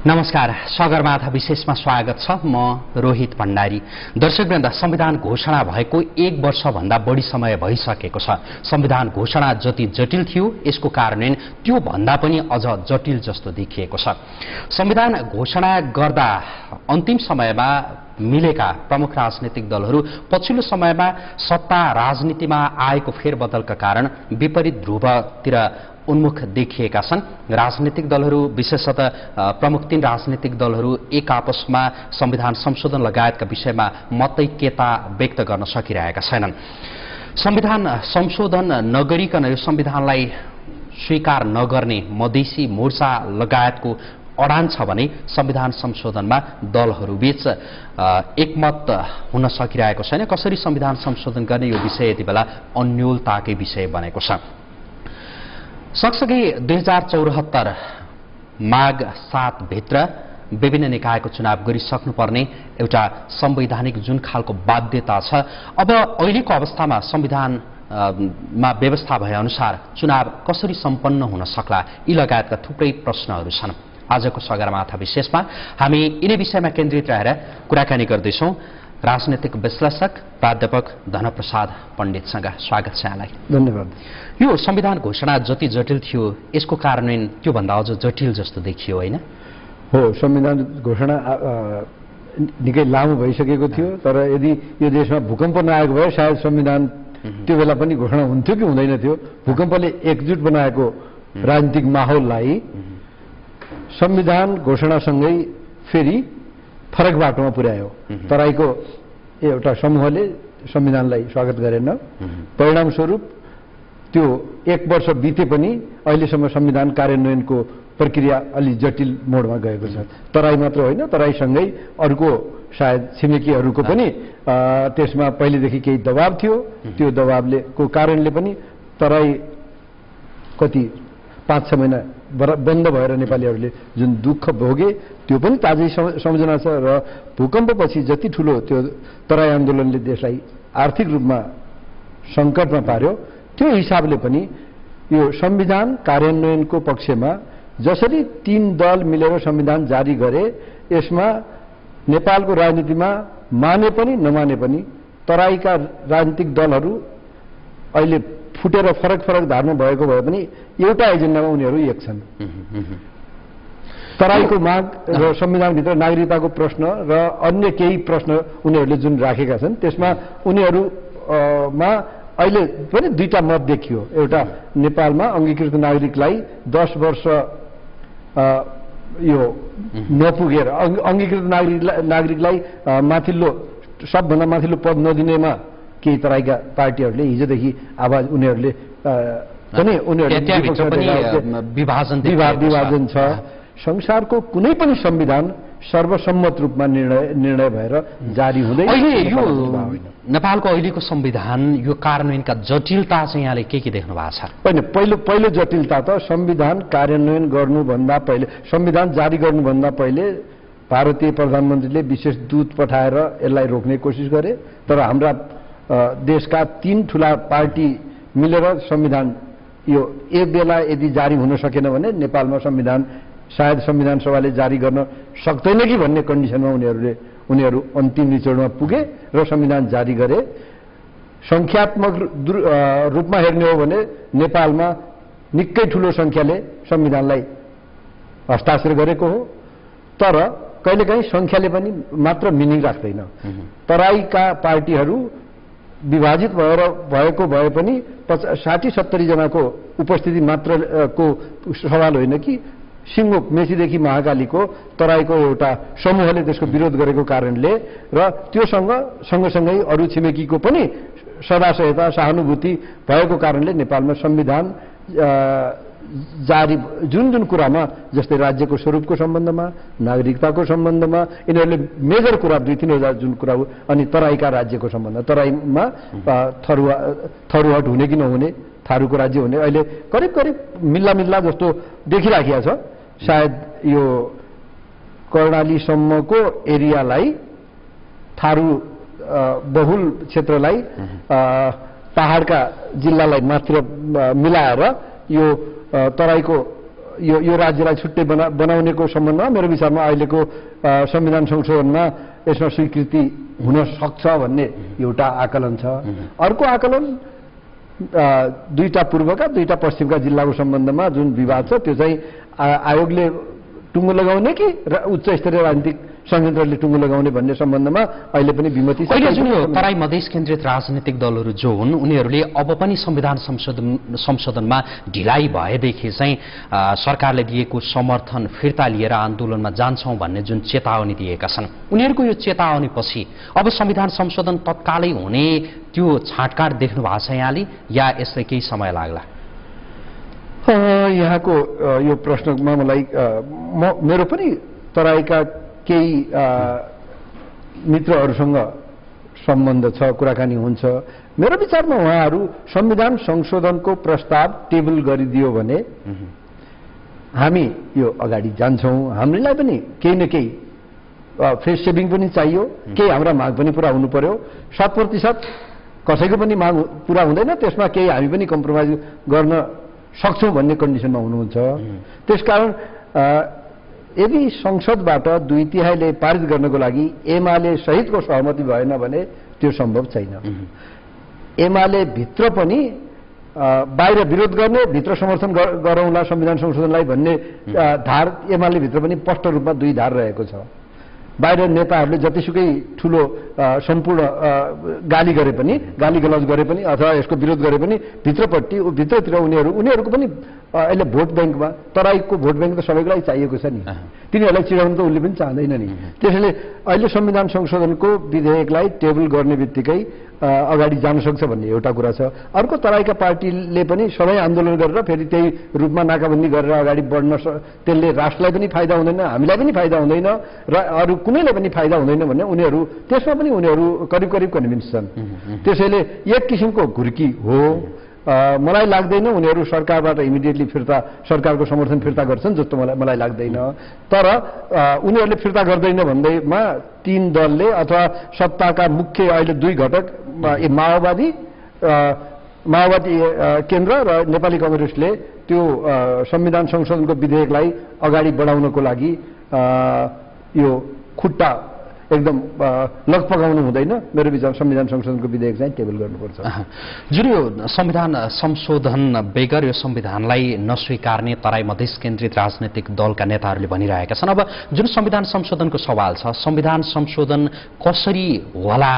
नमस्कार, सगरमाथा विशेषमा स्वागत छ। म रोहित भण्डारी। दर्शकवृन्द, संविधान घोषणा भएको 1 वर्षभन्दा बढी समय भइसकेको छ। संविधान घोषणा जति जटिल थियो, यसको कार्यान्वयन त्यो भन्दा पनि अझ जटिल जस्तो देखिएको छ। संविधान घोषणा गर्दा अन्तिम समयमा मिलेका प्रमुख राजनीतिक दलहरू पछिल्लो समयमा सत्ता राजनीतिमा आएको फेरबदलका कारण विपरीत ध्रुवतिर उन्मुख देखिएका छन्। राजनीतिक दलहरू, विशेषतः प्रमुख 3 राजनीतिक दलहरू एक आपसमा संविधान संशोधन लगायतका विषयमा मतैक्यता व्यक्त गर्न सकिरहेका छैनन्। संविधान संशोधन नगरिकन यो संविधानलाई स्वीकार नगर्ने मधेसी मोर्चा लगायतको अडान छ भने संविधान संशोधनमा दलहरूबीच एकमत हुन सकिरहेको छैन। कसरी संविधान संशोधन गर्ने यो विषय यति बेला अन्योलताकै विषय बनेको छ। सँगसँगै 2074 माघ 7 भित्र विभिन्न निकायको चुनाव गरिसक्नुपर्ने एउटा संवैधानिक जुन खालको बाध्यता छ, अब अहिलेको अवस्थामा संविधानमा व्यवस्था भए अनुसार चुनाव कसरी सम्पन्न हुन सक्ला, यी लगायतका थुप्रै प्रश्नहरू छन्। आजको सगरमाथा विशेषमा हामी यिनै विषयमा केन्द्रित रहेर कुराकानी गर्दैछौँ। राजनीतिक विश्लेषक प्राध्यापक धनप्रसाद पण्डितसँग स्वागत छ यहाँलाई। धन्यवाद। यो संविधान घोषणा जति जटिल थियो, यसको कार्यान्वयन त्योभन्दा अझ जटिल जस्तो देखियो, होइन? हो, संविधान घोषणा निकै लामो भइसकेको थियो, तर यदि यो देशमा भूकम्प नआएको भए सायद संविधान त्यो बेला पनि घोषणा हुन्थ्यो कि हुँदैन थियो। भूकम्पले एकजुट बनाएको राजनीतिक माहौललाई संविधान घोषणासँगै फेरि फरक बाटोमा पुर्यायो। तराईको एउटा समूहले संविधानलाई स्वागत गरेन। परिणामस्वरूप त्यो 1 वर्ष बिते पनि अहिलेसम्म संविधान कार्यान्वयनको प्रक्रिया अलि जटिल मोडमा गएको छ। तराई मात्र होइन, तराईसँगै अर्को सायद छिमेकीहरूको पनि त्यसमा पहिलेदेखि केही दबाब थियो। त्यो दबावले को कारणले पनि तराई कति 5-6 महिना बन्द भएर नेपालीहरूले जुन दुःख भोगे त्यो पनि ताजै सम्झना छ। र भूकम्पपछि जति ठुलो त्यो तराई आन्दोलनले देशलाई आर्थिक रूपमा सङ्कटमा पार्यो, त्यो हिसाबले पनि यो संविधान कार्यान्वयनको पक्षमा जसरी 3 दल मिलेर संविधान जारी गरे, यसमा नेपालको राजनीतिमा माने पनि नमाने पनि तराईका राजनीतिक दलहरू अहिले फुटेर फरक फरक धारमा भएको भए पनि एउटा एजेन्डामा उनीहरू एक छन्। तराईको माग र संविधानभित्र नागरिकताको प्रश्न र अन्य केही प्रश्न उनीहरूले जुन राखेका छन्, त्यसमा उनीहरूमा अहिले पनि 2टा मत देखियो। एउटा नेपालमा अङ्गीकृत नागरिकलाई 10 वर्ष यो नपुगेर अङ्गीकृत नागरिकलाई माथिल्लो सबभन्दा माथिल्लो पद नदिनेमा केही तराईका पार्टीहरूले हिजोदेखि आवाज उनीहरूले पनि विभाजन छ। संसारको कुनै पनि संविधान सर्वसम्मत रूपमा निर्णय भएर जारी हुँदैन। यो नेपालको अहिलेको संविधान यो कार्यान्वयनका जटिलता चाहिँ यहाँले के देख्नु भएको छ? होइन, पहिलो जटिलता त संविधान कार्यान्वयन गर्नुभन्दा पहिले, संविधान जारी गर्नुभन्दा पहिले भारतीय प्रधानमन्त्रीले विशेष दूत पठाएर यसलाई रोक्ने कोसिस गरे। तर हाम्रा देशका 3 ठूला पार्टी मिलेर संविधान यो एक बेला यदि जारी हुन सकेन भने नेपालमा संविधान सायद संविधान सभाले जारी गर्न सक्दैन कि भन्ने कन्डिसनमा उनीहरू अन्तिम निचोडमा पुगे र संविधान जारी गरे। संख्यात्मक रूपमा हेर्ने हो भने नेपालमा निकै ठूलो संख्याले संविधानलाई हस्ताक्षर गरेको हो, तर कहिलेकाहीँ संख्याले पनि मात्र मिनिङ राख्दैन। तराईका पार्टीहरू विभाजित भएको भए पनि 60-70 जनाको उपस्थिति मात्रको सवाल होइन कि सिङ्गो मेचीदेखि महाकालीको तराईको एउटा समूहले त्यसको विरोध गरेको कारणले र त्योसँग सँगसँगै अरू छिमेकीको पनि सदासहायता सहानुभूति भएको कारणले नेपालमा संविधान जारी जुन कुरामा, जस्तै राज्यको स्वरूपको सम्बन्धमा, नागरिकताको सम्बन्धमा, यिनीहरूले मेजर कुरा 2-3 जुन कुरा हो, अनि तराईका राज्यको सम्बन्ध, तराईमा थरुहट हुने कि नहुने, थारूको राज्य हुने अहिले करिब मिल्ला जस्तो देखिराखेको छ। सायद यो कर्णालीसम्मको एरियालाई, थारू बहुल क्षेत्रलाई, पहाडका जिल्लालाई मात्र मिलाएर यो तराईको यो राज्यलाई छुट्टै बनाउनेको सम्बन्धमा मेरो विचारमा अहिलेको संविधान संशोधनमा यसमा स्वीकृति हुन सक्छ भन्ने एउटा आकलन छ। अर्को आकलन दुईटा पूर्वका दुईटा पश्चिमका जिल्लाको सम्बन्धमा जुन विवाद छ त्यो चाहिँ आयोगले टुङ्गो लगाउने कि उच्च स्तरीय राजनीतिक संयन्त्रले टुङ्गो लगाउने भन्ने सम्बन्धमा अहिले पनि विमति छ। जुन यो तराई मधेस केन्द्रित राजनीतिक दलहरू जो हुन् उनीहरूले अब पनि संविधान संशोधनमा ढिलाइ भएदेखि चाहिँ सरकारले दिएको समर्थन फिर्ता लिएर आन्दोलनमा जान्छौं भन्ने जुन चेतावनी दिएका छन्, उनीहरूको यो चेतावनीपछि अब संविधान संशोधन तत्कालै हुने त्यो छाँटकाँट देख्नु भएको छ यहाँले या यसलाई केही समय लाग्ला? यहाँको यो प्रश्नमा मलाई मेरो पनि तराईका केही मित्रहरूसँग सम्बन्ध छ, कुराकानी हुन्छ। मेरो विचारमा उहाँहरू संविधान संशोधनको प्रस्ताव टेबल गरिदियो भने हामी यो अगाडि जान्छौँ। हामीलाई पनि केही न केही फेस सेभिङ पनि चाहियो, केही हाम्रा माग पनि पुरा हुनु पर्यो। 7% कसैको पनि माग पुरा हुँदैन, त्यसमा केही हामी पनि कम्प्रोमाइज गर्न सक्छौँ भन्ने कन्डिसनमा हुनुहुन्छ। त्यसकारण यदि संसदबाट 2/3ले पारित गर्नको लागि एमाले सहितको सहमति भएन भने त्यो सम्भव छैन। एमाले भित्र पनि बाहिर विरोध गर्ने, भित्र समर्थन गरौँला संविधान संशोधनलाई भन्ने धार एमाले भित्र पनि स्पष्ट रूपमा दुई धार रहेको छ। बाहिर नेताहरूले जतिसुकै ठूलो सम्पूर्ण गाली गरे पनि, गाली गलौज गरे पनि अथवा यसको विरोध गरे पनि भित्रतिर उनीहरूको पनि अहिले भोट ब्याङ्कमा, तराईको भोट ब्याङ्क त सबैको लागि चाहिएको छ नि, तिनीहरूलाई चिडाउनु त उसले पनि चाहँदैन नि। त्यसैले अहिले संविधान संशोधनको विधेयकलाई टेबल गर्ने बित्तिकै अगाडि जान सक्छ भन्ने एउटा कुरा छ। अर्को तराईका पार्टीले पनि सबै आन्दोलन गरेर फेरि त्यही रूपमा नाकाबन्दी गरेर अगाडि बढ्न त्यसले राष्ट्रलाई पनि फाइदा हुँदैन, हामीलाई पनि फाइदा हुँदैन र अरू कुनैलाई पनि फाइदा हुँदैन भन्ने उनीहरू त्यसमा पनि उनीहरू करिब कन्भिन्स छन्। त्यसैले एक किसिमको घुर्की हो। मलाई लाग्दैन उनीहरू सरकारबाट इमिडिएटली सरकारको समर्थन फिर्ता गर्छन् जस्तो मलाई लाग्दैन। तर उनीहरूले फिर्ता गर्दैन भन्दैमा 3 दलले अथवा सत्ताका मुख्य अहिले 2 घटक माओवादी केन्द्र र नेपाली कांग्रेसले त्यो संविधान संशोधनको विधेयकलाई अगाडि बढाउनको लागि यो खुट्टा एकदम लगपगाउनु हुँदैन। मेरो विचार संविधान संशोधनको विधेयक चाहिँ टेबल गर्नुपर्छ। जुन यो संविधान संशोधन बेगर यो संविधानलाई नस्वीकार्ने तराई मधेस केन्द्रित राजनैतिक दलका नेताहरूले भनिरहेका छन्। अब जुन संविधान संशोधनको सवाल छ, संविधान संशोधन कसरी होला,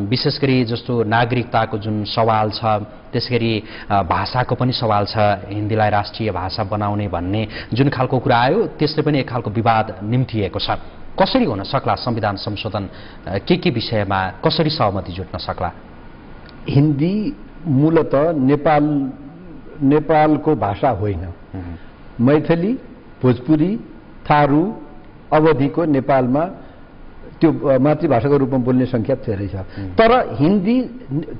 विशेष गरी जस्तो नागरिकताको जुन सवाल छ, त्यसगरी भाषाको पनि सवाल छ, हिन्दीलाई राष्ट्रिय भाषा बनाउने भन्ने जुन खालको कुरा आयो त्यसले पनि एक खालको विवाद निम्तिएको छ। कसरी हुन सक्ला संविधान संशोधन, के विषयमा कसरी सहमति जुट्न सक्ला? हिन्दी मूलत नेपालको भाषा होइन। मैथिली, भोजपुरी, थारू, अवधीको नेपालमा त्यो मातृभाषाको रूपमा बोल्ने संख्या धेरै छ। तर हिन्दी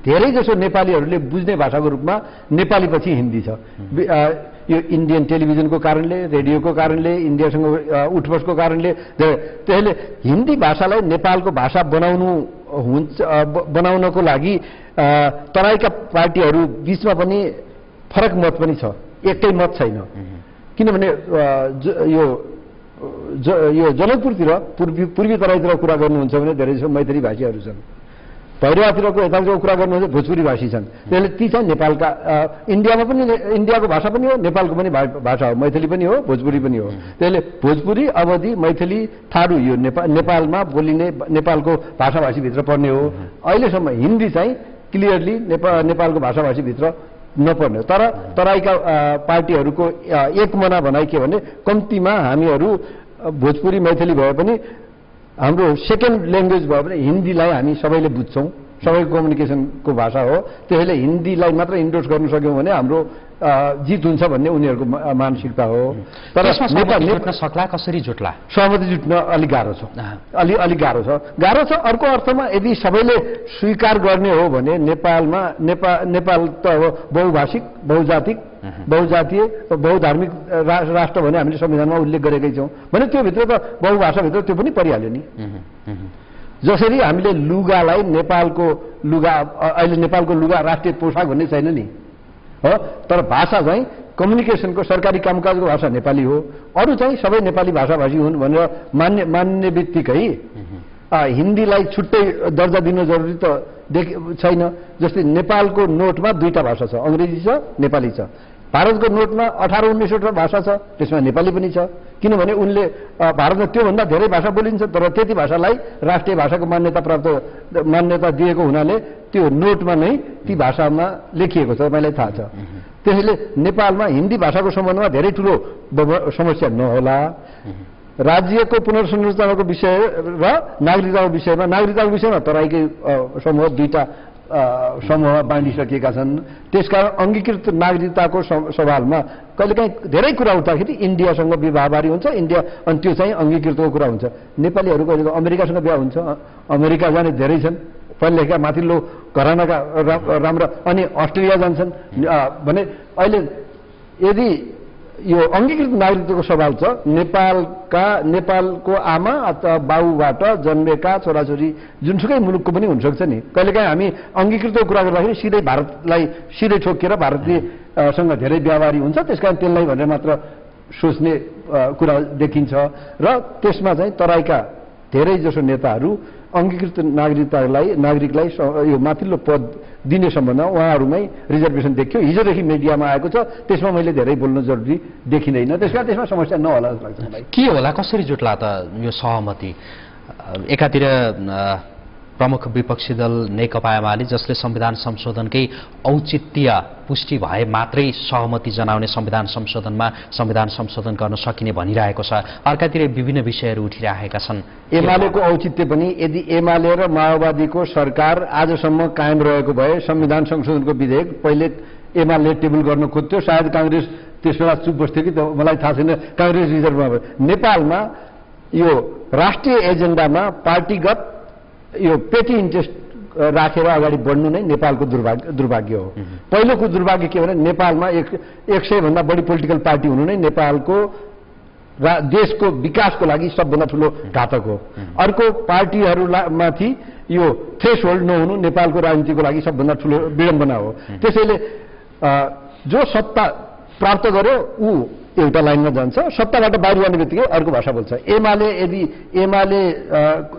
धेरै जसो नेपालीहरूले बुझ्ने भाषाको रूपमा नेपाली पछि हिन्दी छ। यो इन्डियन टेलिभिजनको कारणले, रेडियोको कारणले, इन्डियासँग उठबसको कारणले, त्यसैले हिन्दी भाषालाई नेपालको भाषा बनाउनको लागि तराईका पार्टीहरू बीचमा पनि फरक मत पनि छ, एकै मत छैन। किनभने यो जनकपुरतिर पूर्वी तराईतिर कुरा गर्नुहुन्छ भने धेरै जसो मैथिली भाषीहरू छन्, भैरवातिरको यतातिरको कुरा गर्नुहुन्छ भोजपुरी भाषी छन्। त्यसले ती चाहिँ नेपालका इन्डियामा पनि इन्डियाको भाषा पनि हो, नेपालको पनि भाषा हो, मैथिली पनि हो, भोजपुरी पनि हो। त्यसले भोजपुरी, अवधी, मैथिली, थारू यो नेपालमा बोलिने नेपालको भाषाभाषीभित्र पर्ने हो। अहिलेसम्म हिन्दी चाहिँ क्लियरली नेपालको भाषाभाषीभित्र नपर्ने। तर तराईका पार्टीहरूको एक मना भनाइ के भने कम्तीमा हामीहरू भोजपुरी मैथिली भए पनि हाम्रो सेकेन्ड ल्याङ्ग्वेज भयो भने हिन्दीलाई हामी सबैले बुझ्छौँ, सबैको कम्युनिकेसनको भाषा हो। त्यसैले हिन्दीलाई मात्र इन्डोर्स गर्न सक्यौँ भने हाम्रो जित हुन्छ भन्ने उनीहरूको मानसिकता हो। तर जुट्न सक्ला, कसरी जुट्ला? सहमति जुट्न अलिक गाह्रो छ, अलिक गाह्रो छ। अर्को अर्थमा यदि सबैले स्वीकार गर्ने हो भने नेपाल त अब बहुभाषिक, बहुजातीय, बहुधार्मिक राष्ट्र भने हामीले संविधानमा उल्लेख गरेकै छौँ भने त्यो भित्र त बहुभाषाभित्र त्यो पनि परिहाल्यो नि। जसरी हामीले लुगालाई नेपालको लुगा, अहिले नेपालको लुगा राष्ट्रिय पोसाक भन्ने छैन नि हो, तर भाषा चाहिँ कम्युनिकेसनको सरकारी कामकाजको भाषा नेपाली हो, अरू चाहिँ सबै नेपाली भाषाभाषी हुन् भनेर मान्ने बित्तिकै हिन्दीलाई छुट्टै दर्जा दिन जरुरी त छैन। जस्तै नेपालको नोटमा 2टा भाषा छ, अंग्रेजी छ, नेपाली छ। भारतको नोटमा 18-19वटा भाषा छ, त्यसमा नेपाली पनि छ। किनभने उनले भारतमा त्योभन्दा धेरै भाषा बोलिन्छ, तर त्यति भाषालाई राष्ट्रिय भाषाको मान्यता दिएको हुनाले त्यो नोटमा नै ती भाषामा लेखिएको छ, तपाईँलाई थाहा छ। त्यसैले नेपालमा हिन्दी भाषाको सम्बन्धमा धेरै ठुलो समस्या नहोला। राज्यको पुनर्संरचनाको विषय र नागरिकताको विषयमा तराईकै समूह 2टा समूहमा बाँडिसकेका छन्। त्यसकारण अंगीकृत नागरिकताको सवालमा कहिलेकाहीँ धेरै कुरा उठ्दाखेरि इन्डियासँग विवाहबारी हुन्छ, इन्डिया अनि त्यो चाहिँ अंगीकृतको कुरा हुन्छ। नेपालीहरू कहिले अमेरिकासँग बिहा हुन्छ, अमेरिका जाने धेरै छन्, पढे लेखेका माथिल्लो घरानाका राम्रा, अनि अस्ट्रेलिया जान्छन् भने अहिले यदि यो अंगीकृत नागरिकताको सवाल छ, नेपालको आमा अथवा बाबुबाट जन्मेका छोराछोरी जुनसुकै मुलुकको पनि हुनसक्छ नि। कहिलेकाहीँ हामी अंगीकृतको कुरा गर्दाखेरि सिधै भारतलाई सिधै ठोकेर भारतीयसँग धेरै व्यापारी हुन्छ, त्यसकारण त्यसलाई भनेर मात्र सोच्ने कुरा देखिन्छ। र त्यसमा चाहिँ तराईका धेरै जसो नेताहरू अंगीकृत नागरिकलाई यो माथिल्लो पद दिने सम्बन्धमा उहाँहरूमै रिजर्भेसन देखियो। हिजोदेखि मिडियामा आएको छ, त्यसमा मैले धेरै बोल्न जरुरी देखिँदैन, त्यसकारण त्यसमा समस्या नहोला जस्तो लाग्छ मलाई। के होला, कसरी जुट्ला त यो सहमति? एकातिर प्रमुख विपक्षी दल नेकपा एमाले जसले संविधान संशोधनकै औचित्य पुष्टि भए मात्रै सहमति जनाउने संविधान संशोधन गर्न सकिने भनिरहेको छ, अर्कातिर विभिन्न विषयहरू उठिरहेका छन्। एमालेको औचित्य पनि यदि एमाले र माओवादीको सरकार आजसम्म कायम रहेको भए संविधान संशोधनको विधेयक पहिले एमाले टेबल गर्न खोज्थ्यो, सायद कांग्रेस त्यसबेला चुप बस्थ्यो कि मलाई थाहा छैन। कांग्रेस रिजर्भमा नेपालमा यो राष्ट्रिय एजेन्डामा पार्टीगत यो पेटी इन्ट्रेस्ट राखेर अगाडि बढ्नु नै नेपालको दुर्भाग्य हो। पहिलोको दुर्भाग्य के भने नेपालमा 100 भन्दा बढी पोलिटिकल पार्टी हुनु नै नेपालको देशको विकासको लागि सबभन्दा ठूलो घातक हो। अर्को पार्टीहरूमाथि यो थ्रेसहोल्ड नहुनु नेपालको राजनीतिको लागि सबभन्दा ठूलो विडम्बना हो। त्यसैले जो सत्ता प्राप्त गर्यो ऊ एउटा लाइनमा जान्छ, सत्ताबाट बाहिर जाने बित्तिकै अर्को भाषा बोल्छ। यदि एमाले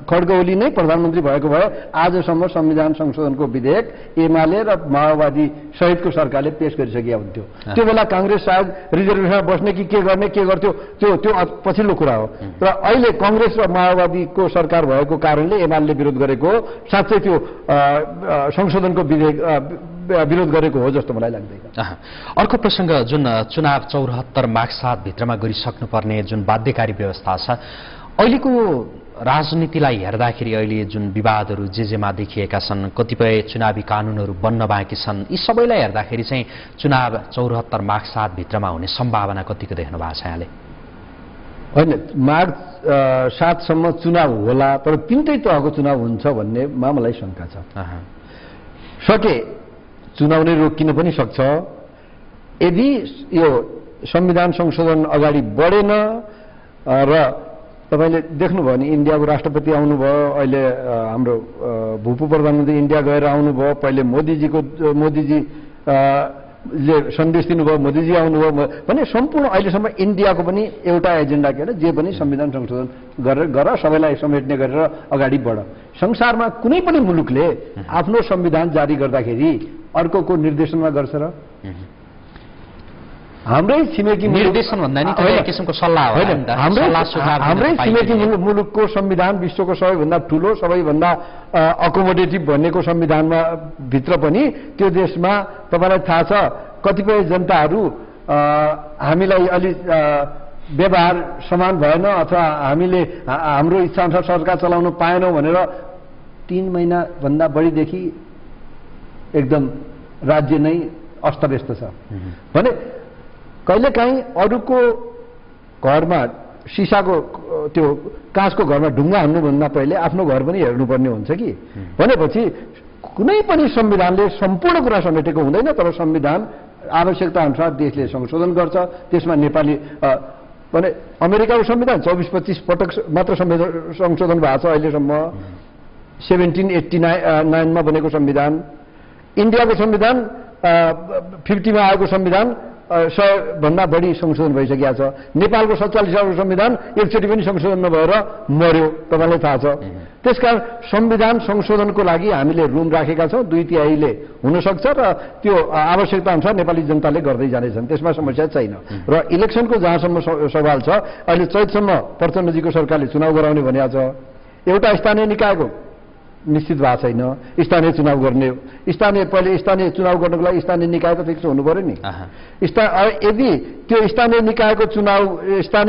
खड्गओली नै प्रधानमन्त्री भएको भए आजसम्म संविधान संशोधनको विधेयक एमाले र माओवादी सहितको सरकारले पेश गरिसकेका हुन्थ्यो। त्यो बेला कांग्रेस सायद रिजर्भेसनमा बस्ने कि के गर्थ्यो त्यो पछिल्लो कुरा हो। र अहिले कांग्रेस र माओवादीको सरकार भएको कारणले एमाले विरोध गरेको हो, साँच्चै त्यो संशोधनको विधेयक विरोध गरेको हो जस्तो मलाई लाग्दैन। अर्को प्रसंग जुन चुनाव 74 माघ 7 भित्रमा गरिसक्नुपर्ने जुन बाध्यकारी व्यवस्था छ, अहिलेको राजनीतिलाई हेर्दाखेरि अहिले जुन विवादहरू जेमा देखिएका छन्, कतिपय चुनावी कानूनहरू बन्न बाँकी छन्, यी सबैलाई हेर्दाखेरि चाहिँ चुनाव 74 माघ 7 भित्रमा हुने सम्भावना कतिको देख्नु भएको छ यहाँले? होइन, माघ 7 सम्म चुनाव होला, तर तिनटै तहको चुनाव हुन्छ भन्नेमा मलाई शंका छ। सके चुनाव नै रोकिन पनि सक्छ यदि यो संविधान संशोधन अगाडि बढेन। र तपाईले देख्नुभयो नि इन्डियाको राष्ट्रपति आउनुभयो, अहिले हाम्रो भूपू प्रधानमन्त्री इन्डिया गएर आउनुभयो, पहिले मोदीजी ले सन्देश दिनुभयो, मोदीजी आउनुभयो भने सम्पूर्ण अहिलेसम्म इन्डियाको पनि एउटा एजेन्डा के जे पनि संविधान संशोधन गर सबैलाई समेट्ने गरेर अगाडि बढ। संसारमा कुनै पनि मुलुकले आफ्नो संविधान जारी गर्दाखेरि अर्कोको निर्देशनमा गर्छ र? हाम्रै छिमेकी निर्देशन भन्दा नि एक किसिमको सल्लाह हो। हाम्रै छिमेकी मुलुकको संविधान विश्वको सबैभन्दा ठूलो, सबैभन्दा अकोमोडेटिभ भनेको संविधानमा भित्र पनि त्यो देशमा तपाईलाई थाहा छ कतिपय जनताहरू हामीलाई अलि व्यवहार समान भएन अथवा हामीले हाम्रो इच्छाअनुसार सरकार चलाउन पाएनौं भनेर 3 महिना भन्दा बढीदेखि एकदम राज्य नै अस्तव्यस्त छ भने कहिलेकाहीँ अरूको घरमा सिसाको त्यो काँचको घरमा ढुङ्गा हान्नुभन्दा पहिले आफ्नो घर पनि हेर्नुपर्ने हुन्छ कि। भनेपछि कुनै पनि संविधानले सम्पूर्ण कुरा समेटेको हुँदैन, तर संविधान आवश्यकता अनुसार देशले संशोधन गर्छ। त्यसमा नेपाली भने अमेरिकाको संविधान 24-25 पटक मात्र संशोधन भएको छ अहिलेसम्म। 1789 मा बनेको संविधान, इन्डियाको संविधान 50 मा आएको संविधान 100 भन्दा बढी संशोधन भइसकेको छ। नेपालको 47 संविधान एकचोटि पनि संशोधन नभएर मर्यो, तपाईँलाई थाहा छ। त्यसकारण संविधान संशोधनको लागि हामीले रुम राखेका छौँ, 2/3ले हुन सक्छ र त्यो आवश्यकता अनुसार नेपाली जनताले गर्दै जानेछन्, त्यसमा समस्या छैन। र इलेक्सनको जहाँसम्म सवाल छ, अहिले चैतसम्म प्रचण्डजीको सरकारले चुनाव गराउने भनेको छ। एउटा स्थानीय निकायको निश्चित भएको छैन, स्थानीय चुनाव गर्ने, पहिले स्थानीय चुनाव गर्नको लागि स्थानीय निकाय त फिक्स हुनु पर्यो नि। यदि त्यो स्थानीय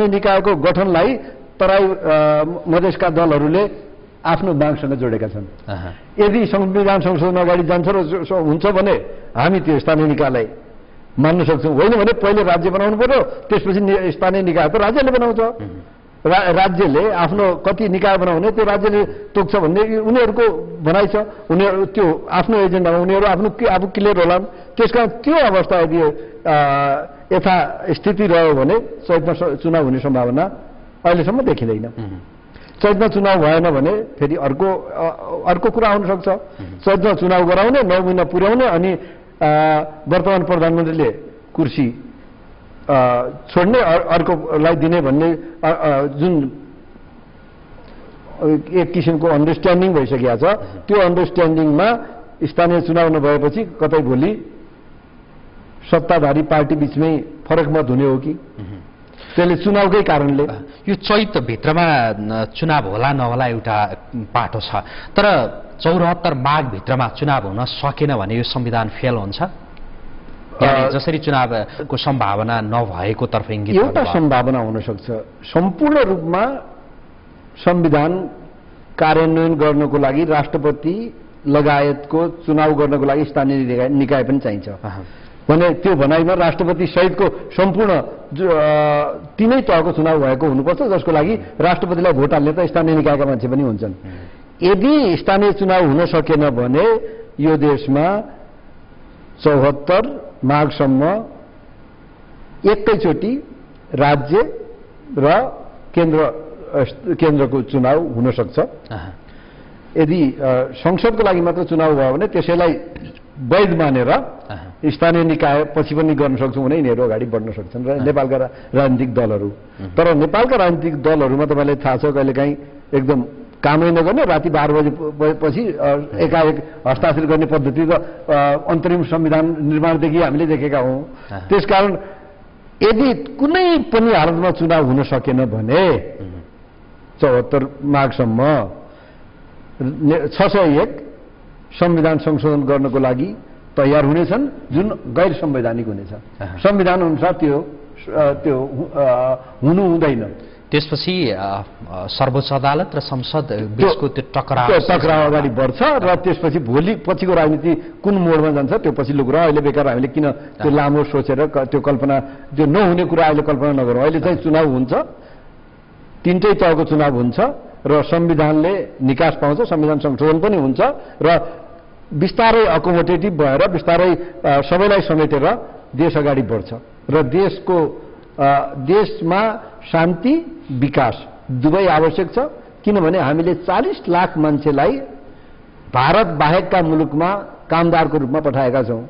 निकायको गठनलाई तराई मधेसका दलहरूले आफ्नो मागसँग जोडेका छन्। यदि संविधान संशोधन अगाडि जान्छ र हुन्छ भने हामी त्यो स्थानीय निकायलाई मान्न सक्छौँ, होइन भने पहिले राज्य बनाउनु पर्यो, त्यसपछि स्थानीय निकाय त राज्यले बनाउँछ। राज्यले आफ्नो कति निकाय बनाउने त्यो राज्यले तोक्छ भन्ने उनीहरूको भनाइ छ। उनीहरू त्यो आफ्नो एजेन्डामा उनीहरू आफू क्लियर होलान्। त्यसकारण त्यो अवस्था यदि यथास्थिति रह्यो भने चैतमा चुनाव हुने सम्भावना अहिलेसम्म देखिँदैन। चैतमा चुनाव भएन भने फेरि अर्को कुरा आउन सक्छ। चैतमा चुनाव गराउने, 9 महिना पुर्याउने अनि वर्तमान प्रधानमन्त्रीले कुर्सी छोड्ने, अर्कोलाई दिने भन्ने जुन एक किसिमको अन्डरस्ट्यान्डिङ भइसकेको छ, त्यो अन्डरस्ट्यान्डिङमा स्थानीय चुनाव नभएपछि कतै भोलि सत्ताधारी पार्टी बीचमै फरक मत हुने हो कि त्यसले चुनावकै कारणले। यो चैतभित्रमा चुनाव होला नहोला एउटा पाटो छ, तर 74 माघभित्रमा चुनाव हुन सकेन भने यो संविधान फेल हुन्छ। जसरी चुनावको सम्भावना नभएको तर्फ इङ्गित एउटा सम्भावना हुन सक्छ। सम्पूर्ण रूपमा संविधान कार्यान्वयन गर्नको लागि राष्ट्रपति लगायतको चुनाव गर्नको लागि स्थानीय निकाय पनि चाहिन्छ भने त्यो भनाइमा राष्ट्रपति सहितको सम्पूर्ण 3 तहको चुनाव भएको हुनुपर्छ, जसको लागि राष्ट्रपतिलाई भोट हाल्ने त स्थानीय निकायका मान्छे पनि हुन्छन्। यदि स्थानीय चुनाव हुन सकेन भने यो देशमा 74 माघसम्म एकैचोटि राज्य र केन्द्रको चुनाव हुन सक्छ। यदि संसदको लागि मात्र चुनाव भयो भने त्यसैलाई वैध मानेर स्थानीय निकाय पछि पनि गर्न सक्छौँ भने यिनीहरू अगाडि बढ्न सक्छन् र नेपालका राजनीतिक दलहरू। तर नेपालका राजनीतिक दलहरूमा तपाईँलाई थाहा छ कहिलेकाहीँ एकदम कामै नगर्ने, राति 12 बजेपछि एकाएक हस्ताक्षर गर्ने पद्धति र अन्तरिम संविधान निर्माणदेखि हामीले देखेका हौँ। त्यसकारण यदि कुनै पनि हालतमा चुनाव हुन सकेन भने 74 माघसम्म 601 संविधान संशोधन गर्नको लागि तयार हुनेछन्, जुन गैर संवैधानिक हुनेछ। संविधान अनुसार त्यो हुनु हुँदैन। त्यसपछि सर्वोच्च अदालत र संसद बीचको त्यो टकराव अगाडि बढ्छ र त्यसपछि पछिको राजनीति कुन मोडमा जान्छ त्यो पछिल्लो कुरा। अहिले बेकार हामीले किन त्यो लामो सोचेर त्यो कल्पना, त्यो नहुने कुरा अहिले कल्पना नगरौँ। अहिले चाहिँ चुनाव हुन्छ, 3टै तहको चुनाव हुन्छ र संविधानले निकास पाउँछ, संविधान संशोधन पनि हुन्छ र बिस्तारै अकोमोडेटिभ भएर बिस्तारै सबैलाई समेटेर देश अगाडि बढ्छ र देशमा शान्ति विकास दुवै आवश्यक छ। किनभने हामीले 40 लाख मान्छेलाई भारत बाहेकका मुलुकमा कामदारको रूपमा पठाएका छौँ,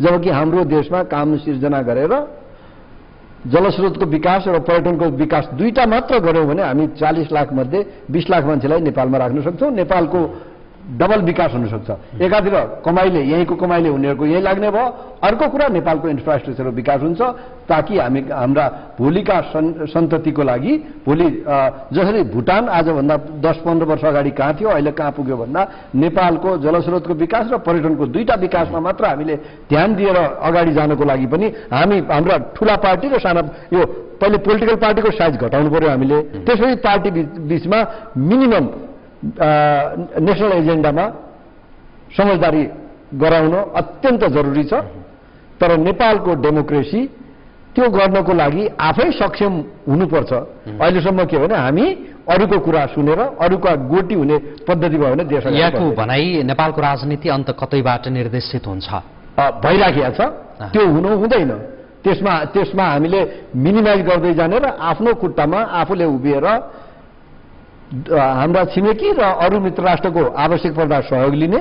जबकि हाम्रो देशमा काम सिर्जना गरेर जलस्रोतको विकास र पर्यटनको विकास दुईटा मात्र गर्यौँ भने हामी 40 लाख मध्ये 20 लाख मान्छेलाई नेपालमा राख्न सक्छौँ। नेपालको डबल विकास हुन सक्छ। एकातिर कमाइले, यहीँको कमाइले उनीहरूको यहीँ लाग्ने भयो, अर्को कुरा नेपालको इन्फ्रास्ट्रक्चरको विकास हुन्छ ताकि हाम्रा भोलिका सन्ततिको लागि भोलि जसरी भुटान आजभन्दा 10-15 वर्ष अगाडि कहाँ थियो अहिले कहाँ पुग्यो भन्दा नेपालको जलस्रोतको विकास र पर्यटनको दुईटा विकासमा मात्र हामीले ध्यान दिएर अगाडि जानको लागि पनि हाम्रा ठुला पार्टी र साना, यो पहिले पोलिटिकल पार्टीको साइज घटाउनु पर्यो हामीले, त्यसपछि पार्टी बीचमा मिनिमम नेसनल एजेन्डामा समझदारी गराउन अत्यन्त जरुरी छ। तर नेपालको डेमोक्रेसी त्यो गर्नको लागि आफै सक्षम हुनुपर्छ। अहिलेसम्म के भने हामी अरूको कुरा सुनेर अरूका गोटी हुने पद्धति भयो भने देश यहाँको भनाइ नेपालको राजनीति अन्त कतैबाट निर्देशित हुन्छ भइराखेको छ। त्यो हुनु हुँदैन। त्यसमा हामीले मिनिमाइज गर्दै जाने र आफ्नो खुट्टामा आफूले उभिएर हाम्रा छिमेकी र अरू मित्र राष्ट्रको आवश्यक पर्दा सहयोग लिने,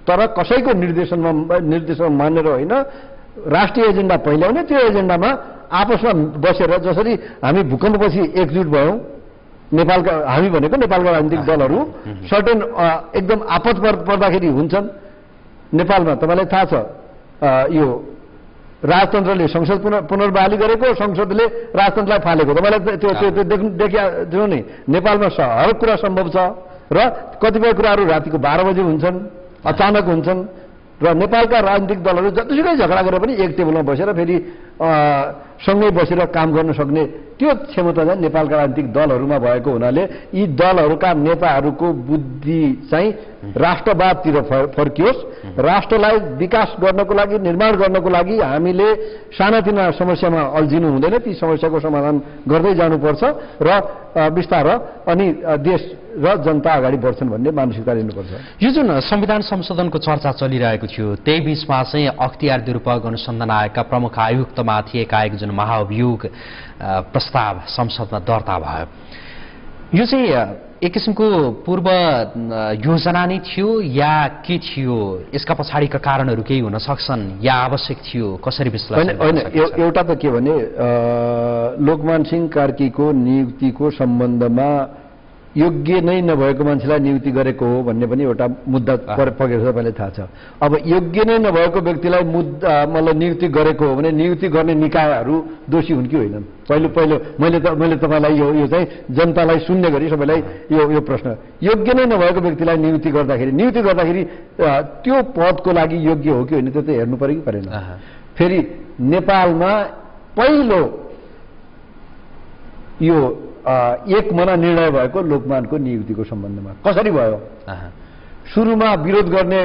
तर कसैको निर्देशन मानेर होइन, राष्ट्रिय एजेन्डा पहिल्याउने, त्यो एजेन्डामा आपसमा बसेर जसरी हामी भूकम्पपछि एकजुट भयौँ, नेपालका हामी भनेको नेपालका राजनीतिक दलहरू सर्टेन एकदम आपत पर्दाखेरि हुन्छन्। नेपालमा तपाईँलाई थाहा छ यो राजतन्त्रले संसद पुनर्बहाली गरेको, संसदले राजतन्त्रलाई फालेको, तपाईँलाई त्यो देखियो नि। नेपालमा हरेक कुरा सम्भव छ र कतिपय कुराहरू रातिको 12 बजे हुन्छन्, अचानक हुन्छन् र नेपालका राजनीतिक दलहरू जतिसुकै झगडा गरे पनि एक टेबलमा बसेर फेरि सँगै बसेर काम गर्न सक्ने त्यो क्षमता चाहिँ नेपालका राजनीतिक दलहरूमा भएको हुनाले यी दलहरूका नेताहरूको बुद्धि चाहिँ राष्ट्रवादतिर फर्कियोस्। राष्ट्रलाई विकास गर्नको लागि, निर्माण गर्नको लागि हामीले सानातिना समस्यामा अल्झिनु हुँदैन, ती समस्याको समाधान गर्दै जानुपर्छ र बिस्तार अनि देश र जनता अगाडि बढ्छन् भन्ने मानसिकता लिनुपर्छ। यो जुन संविधान संशोधनको चर्चा चलिरहेको थियो त्यही बीचमा चाहिँ अख्तियार दुरुपयोग अनुसन्धान आयोगका प्रमुख आयुक्तमाथि एकाएक जुन महाअभियोग प्रस्ताव संसदमा दर्ता भयो, यो चाहिँ एक किसिमको पूर्व योजना नै थियो या के थियो? यसका पछाडिका कारणहरू केही हुन सक्छन् या आवश्यक थियो? कसरी विश्लेषण? एउटा त के भने लोकमान सिंह कार्कीको नियुक्तिको सम्बन्धमा योग्य नै नभएको मान्छेलाई नियुक्ति गरेको हो भन्ने पनि एउटा मुद्दा परेको छ, तपाईँलाई थाहा छ। अब योग्य नै नभएको व्यक्तिलाई मतलब नियुक्ति गरेको हो भने नियुक्ति गर्ने निकायहरू दोषी हुन् कि होइनन्? पहिलो मैले तपाईँलाई यो चाहिँ जनतालाई सुन्ने गरी सबैलाई यो प्रश्न, योग्य नै नभएको व्यक्तिलाई नियुक्ति गर्दाखेरि त्यो पदको लागि योग्य हो कि होइन त्यो त हेर्नु पर्यो कि परेन? फेरि नेपालमा पहिलो यो एक मना निर्णय भएको लोकमानको नियुक्तिको सम्बन्धमा कसरी भयो? सुरुमा विरोध गर्ने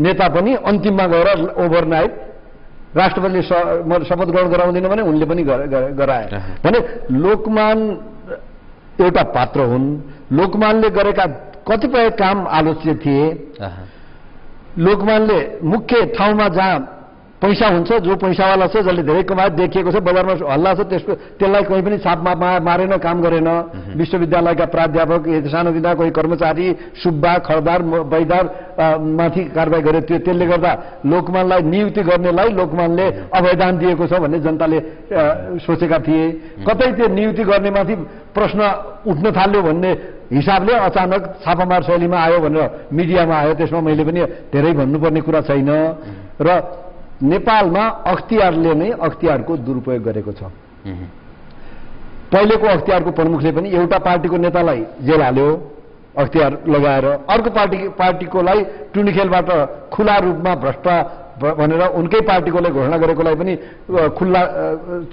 नेता पनि अन्तिममा गएर ओभरनाइट राष्ट्रपतिले शपथ ग्रहण गराउँदैन भने उनले पनि गराए भने लोकमान एउटा पात्र हुन्। लोकमानले गरेका कतिपय काम आलोच्य थिए। लोकमानले मुख्य ठाउँमा जहाँ पैसा हुन्छ, जो पैसावाला छ, जसले धेरै कमाए देखिएको छ, बजारमा हल्ला छ, त्यसलाई कहीँ पनि छापमा मारेन, काम गरेन। विश्वविद्यालयका प्राध्यापक, सानोतिना कोही कर्मचारी, सुब्बा, खरदार, बैदार माथि कारबाही गरे। त्यसले गर्दा लोकमानलाई नियुक्ति गर्नेलाई लोकमानले अवैधान दिएको छ भन्ने जनताले सोचेका थिए। कतै त्यो नियुक्ति गर्नेमाथि प्रश्न उठ्न थाल्यो भन्ने हिसाबले अचानक छापामार शैलीमा आयो भनेर मिडियामा आयो। त्यसमा मैले पनि धेरै भन्नुपर्ने कुरा छैन र नेपालमा अख्तियारले नै अख्तियारको दुरुपयोग गरेको छ। पहिलेको अख्तियारको प्रमुखले पनि एउटा पार्टीको नेतालाई जेल हाल्यो अख्तियार लगाएर, अर्को पार्टीकोलाई टुनीखेलबाट खुला रूपमा भ्रष्ट भनेर उनकै पार्टीकोलाई घोषणा गरेकोलाई पनि खुल्ला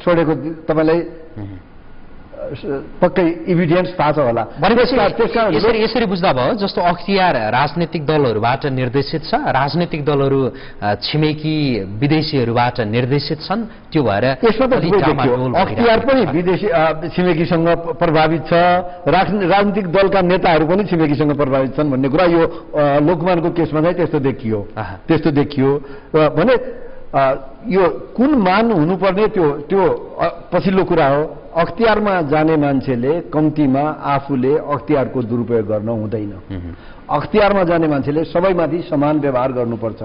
छोडेको तपाईँलाई पक्कै इभिडेन्स थाहा छ होला। यसरी बुझ्दा भयो जस्तो अख्तियार राजनीतिक दलहरूबाट निर्देशित छ, राजनीतिक दलहरू छिमेकी विदेशीहरूबाट निर्देशित छन्, त्यो भएर यसमा त अख्तियार पनि विदेशी छिमेकीसँग प्रभावित छ, राजनीतिक दलका नेताहरू पनि छिमेकीसँग प्रभावित छन् भन्ने कुरा यो लोकमानको केसमा चाहिँ त्यस्तो देखियो भने यो कुन मान हुनुपर्ने त्यो पछिल्लो कुरा हो। अख्तियारमा जाने मान्छेले कम्तीमा आफूले अख्तियारको दुरुपयोग गर्न हुँदैन। अख्तियारमा जाने मान्छेले सबैमाथि समान व्यवहार गर्नुपर्छ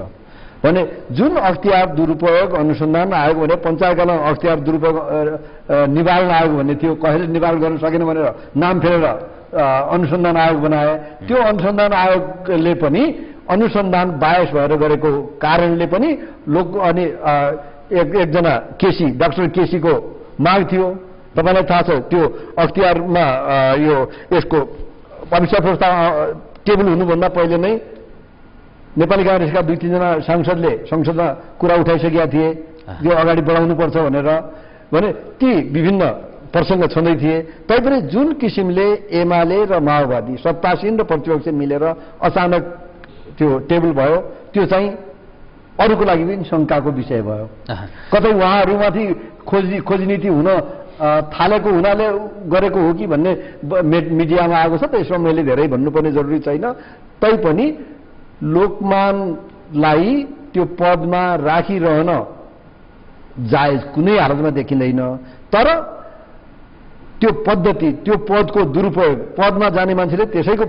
भने जुन अख्तियार दुरुपयोग अनुसन्धान आयोग भने पञ्चायतकालमा अख्तियार दुरुपयोग निवारण आयोग भन्ने थियो, कसैले निवारण गर्न सकेन भनेर नाम फेरेर अनुसन्धान आयोग बनाए। त्यो अनुसन्धान आयोगले पनि अनुसन्धान बायस भएर गरेको कारणले पनि अनि एकजना केसी डाक्टर केसीको माग थियो। तपाईँलाई थाहा छ त्यो अख्तियारमा यसको अविश्वास प्रस्ताव टेबल हुनुभन्दा पहिले नै नेपाली कांग्रेसका 2-3 जना सांसदले संसदमा कुरा उठाइसकेका थिए यो अगाडि बढाउनुपर्छ भनेर। भने ती विभिन्न प्रसङ्ग छँदै थिए तैपनि जुन किसिमले एमाले र माओवादी सत्तासीन र प्रतिपक्ष मिलेर अचानक त्यो टेबल भयो, त्यो चाहिँ अरूको लागि पनि शङ्काको विषय भयो। कतै उहाँहरूमाथि खोजनीति हुन थालेको हुनाले गरेको हो कि भन्ने मिडियामा आएको छ। त्यसमा मैले धेरै भन्नुपर्ने जरुरी छैन। तैपनि लोकमानलाई त्यो पदमा राखिरहन जायज कुनै हालतमा देखिँदैन। तर त्यो पद्धति, त्यो पदको दुरुपयोग, पदमा जाने मान्छेले त्यसैको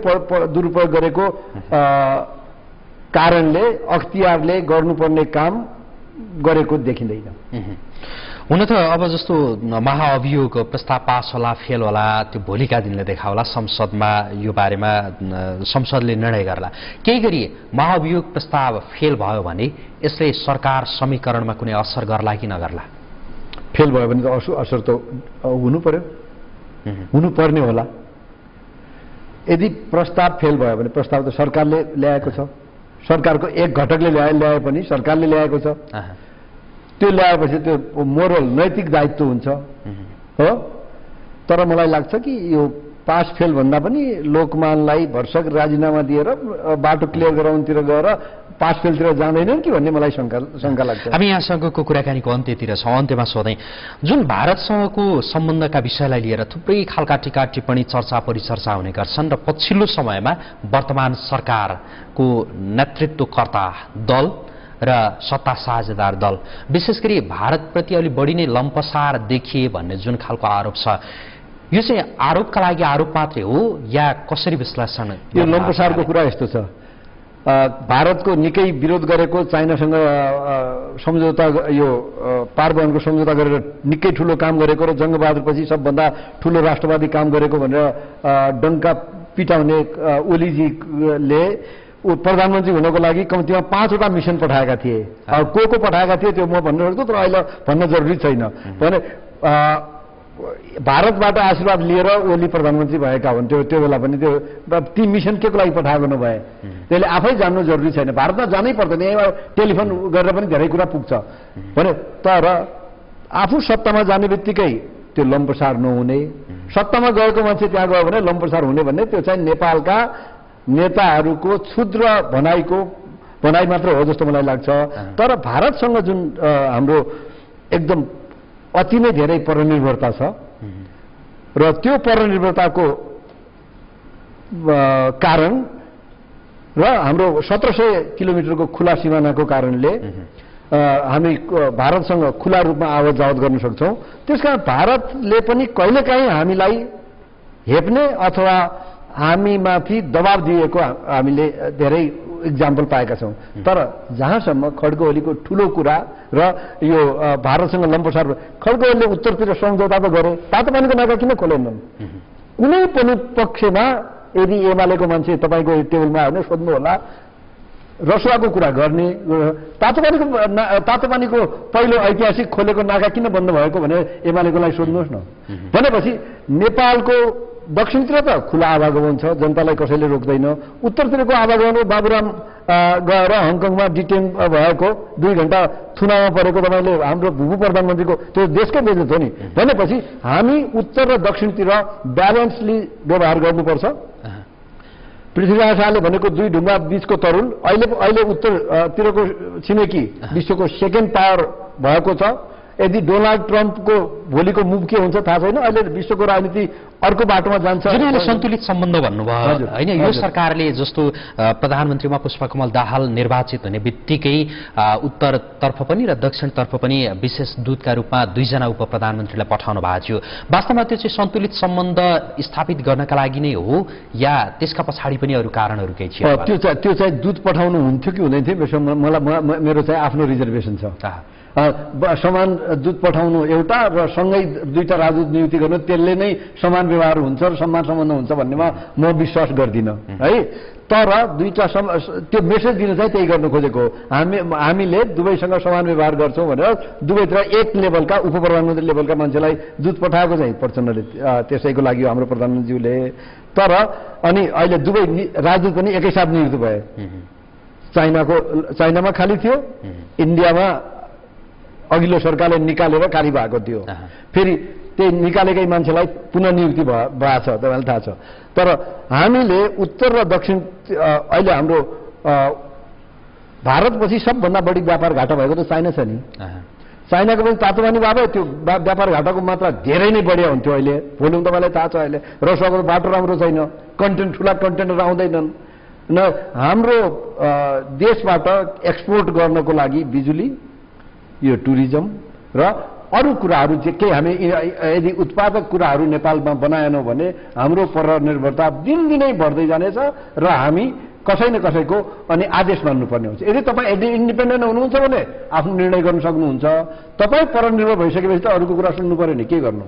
दुरुपयोग गरेको कारणले अख्तियारले गर्नुपर्ने काम गरेको देखिँदैन। हुन त अब जस्तो महाअभियोग प्रस्ताव पास होला फेल होला त्यो भोलिका दिनले देखाउला संसदमा यो बारेमा संसदले निर्णय गर्ला। केही गरी महाअभियोग प्रस्ताव फेल भयो भने यसले सरकार समीकरणमा कुनै असर गर्ला कि नगर्ला? फेल भयो भने त असर त हुनु पर्यो, हुनुपर्ने होला। यदि प्रस्ताव फेल भयो भने प्रस्ताव त सरकारले ल्याएको छ, सरकारको एक घटकले ल्याए पनि सरकारले ल्याएको छ, त्यो ल्याएपछि त्यो मोरल नैतिक दायित्व हुन्छ हो। तर मलाई लाग्छ कि यो पास फेल भन्दा पनि लोकमानलाई भरसक राजीनामा दिएर बाटो क्लियर गराउनतिर गएर पास फेलतिर जाँदैनन् कि भन्ने मलाई शंका लाग्छ। हामी यहाँसँगको कुराकानीको अन्त्यतिर छौँ। अन्त्यमा सोधेँ, जुन भारतसँगको सम्बन्धका विषयलाई लिएर थुप्रै खालका टीका टिप्पणी चर्चा परिचर्चा हुने गर्छन् र पछिल्लो समयमा वर्तमान सरकारको नेतृत्वकर्ता दल र सत्ता साझेदार दल विशेष गरी भारतप्रति अलि बढी नै लम्पसार देखिए भन्ने जुन खालको आरोप छ, यो चाहिँ आरोपका लागि आरोप मात्रै हो या कसरी विश्लेषण? यो लम्पसारको कुरा यस्तो छ, भारतको निकै विरोध गरेको चाइनासँग सम्झौता, यो पारवहनको सम्झौता गरेर निकै ठुलो काम गरेको र जङ्गबहादुरपछि सबभन्दा ठुलो राष्ट्रवादी काम गरेको भनेर डङ्का पिटाउने ओलीजीले प्रधानमन्त्री हुनको लागि कम्तीमा 5वटा मिसन पठाएका थिए। को पठाएका थिए त्यो म भन्न सक्छु, तर अहिले भन्न जरुरी छैन। भने भारतबाट आशीर्वाद लिएर ओली प्रधानमन्त्री भएका हुन् त्यो बेला पनि। त्यो ती मिसन के को लागि पठाएको नभए त्यसले आफै जान्नु जरुरी छैन, भारतमा जानै पर्दैन, यहीँबाट टेलिफोन गरेर पनि धेरै कुरा पुग्छ भने। तर आफू सत्तामा जाने बित्तिकै त्यो लम्पसार नहुने, सत्तामा गएको मान्छे त्यहाँ गयो भने लम्पसार हुने भन्ने त्यो चाहिँ नेपालका नेताहरूको क्षुद्र भनाइ मात्र हो जस्तो मलाई लाग्छ। तर भारतसँग जुन हाम्रो एकदम अति नै धेरै परनिर्भरता छ र त्यो परनिर्भरताको कारण र हाम्रो 1700 किलोमिटरको खुला सिमानाको कारणले हामी भारतसँग खुला रूपमा आवत जावत गर्न सक्छौँ। त्यसकारण भारतले पनि कहिलेकाहीँ हामीलाई हेप्ने अथवा हामीमाथि दबाब दिएको हामीले धेरै इक्जाम्पल पाएका छौँ। तर जहाँसम्म खड्ग ओलीको ठुलो कुरा र यो भारतसँग लम्पसार, खड्ग ओलीले उत्तरतिर सम्झौता त गरे, तातो पानीको नाका किन खोलेनन्? कुनै पनि पक्षमा यदि एमालेको मान्छे तपाईँको टेबलमा आयो भने सोध्नु होला, रसुवाको कुरा गर्ने, तातो पानीको पहिलो ऐतिहासिक खोलेको नाका किन बन्द भएको भने एमालेको लागि सोध्नुहोस् न। भनेपछि नेपालको दक्षिणतिर त खुला आवागमन छ, जनतालाई कसैले रोक्दैन। उत्तरतिरको आवागमन बाबुराम गएर हङकङमा डिटेन भएको 2 घण्टा थुनामा परेको तपाईँले हाम्रो भूपू प्रधानमन्त्रीको त्यो देशकै बिजनेस हो नि। भनेपछि हामी उत्तर र दक्षिणतिर ब्यालेन्सली व्यवहार गर्नुपर्छ। पृथ्वीराज शाहले भनेको 2 ढुङ्गा बीचको तरुल, अहिले उत्तरतिरको छिमेकी विश्वको सेकेन्ड पावर भएको छ। यदि डोनाल्ड ट्रम्पको भोलिको मुभ के हुन्छ थाहा छैन। अहिले विश्वको राजनीति अर्को बाटोमा जान्छ। जुन यहाँले सन्तुलित सम्बन्ध भन्नुभयो होइन, यो सरकारले जस्तो प्रधानमन्त्रीमा पुष्पकमल दाहाल निर्वाचित हुने बित्तिकै उत्तरतर्फ पनि र दक्षिणतर्फ पनि विशेष दूतका रूपमा 2 जना उप प्रधानमन्त्रीलाई पठाउनु भएको थियो। वास्तवमा त्यो चाहिँ सन्तुलित सम्बन्ध स्थापित गर्नका लागि नै हो या त्यसका पछाडि पनि अरू कारणहरू केही थियो? त्यो चाहिँ दूत पठाउनु हुन्थ्यो कि हुँदैन थियो, मलाई मेरो चाहिँ आफ्नो रिजर्भेसन छ। समान दूत पठाउनु एउटा र सँगै 2टा राजदूत नियुक्ति गर्नु, त्यसले नै समान व्यवहार हुन्छ र समान सम्बन्ध हुन्छ भन्नेमा म विश्वास गर्दिनँ है। तर 2टा त्यो मेसेज दिन चाहिँ त्यही गर्नु खोजेको हो। हामीले दुवैसँग समान व्यवहार गर्छौँ भनेर दुवैतिर एक लेभलका उप प्रधानमन्त्री लेभलका मान्छेलाई दूत पठाएको चाहिँ प्रचण्डले, त्यसैको लागि हो हाम्रो प्रधानमन्त्रीज्यूले। तर अनि अहिले दुवै राजदूत पनि एकैसाथ नियुक्त भए। चाइनामा खाली थियो, इन्डियामा अघिल्लो सरकारले निकालेर खाली भएको थियो। फेरि त्यही निकालेकै मान्छेलाई पुनः नियुक्ति भएको छ, तपाईँलाई थाहा छ। तर हामीले उत्तर र दक्षिण अहिले हाम्रो भारतपछि सबभन्दा बढी व्यापार घाटा भएको त चाइना छ नि। चाइनाको पनि तातो पानी भयो, त्यो व्यापार घाटाको मात्रा धेरै नै बढिया हुन्थ्यो। अहिले भोल्युम तपाईँलाई थाहा छ, अहिले रसुवाको बाटो राम्रो छैन, ठुला कन्टेनर आउँदैनन् न। हाम्रो देशबाट एक्सपोर्ट गर्नको लागि बिजुली, यो टुरिज्म र अरू कुराहरू चाहिँ के हामी यदि उत्पादक कुराहरू नेपालमा बनाएनौँ भने हाम्रो परनिर्भरता दिनदिनै बढ्दै जानेछ र हामी कसै न कसैको अनि आदेश मान्नुपर्ने हुन्छ। यदि तपाईँ इन्डिपेन्डेन्ट हुनुहुन्छ भने आफ्नो निर्णय गर्न सक्नुहुन्छ। तपाईँ परनिर्भर भइसकेपछि त अरूको कुरा सुन्नु पर्यो नि, के गर्नु।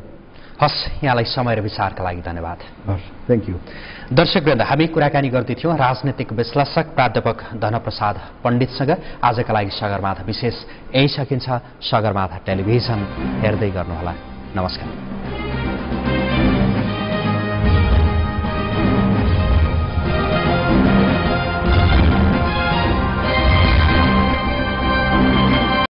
हस्, यहाँलाई समय र विचारका लागि धन्यवाद। हस्, थ्याङ्क यू। दर्शकवृन्द, हामी कुराकानी गर्दैथ्यौँ राजनीतिक विश्लेषक प्राध्यापक धनप्रसाद पण्डितसँग। आजका लागि सगरमाथा विशेष यही सकिन्छ। सगरमाथा टेलिभिजन हेर्दै गर्नुहोला। नमस्कार।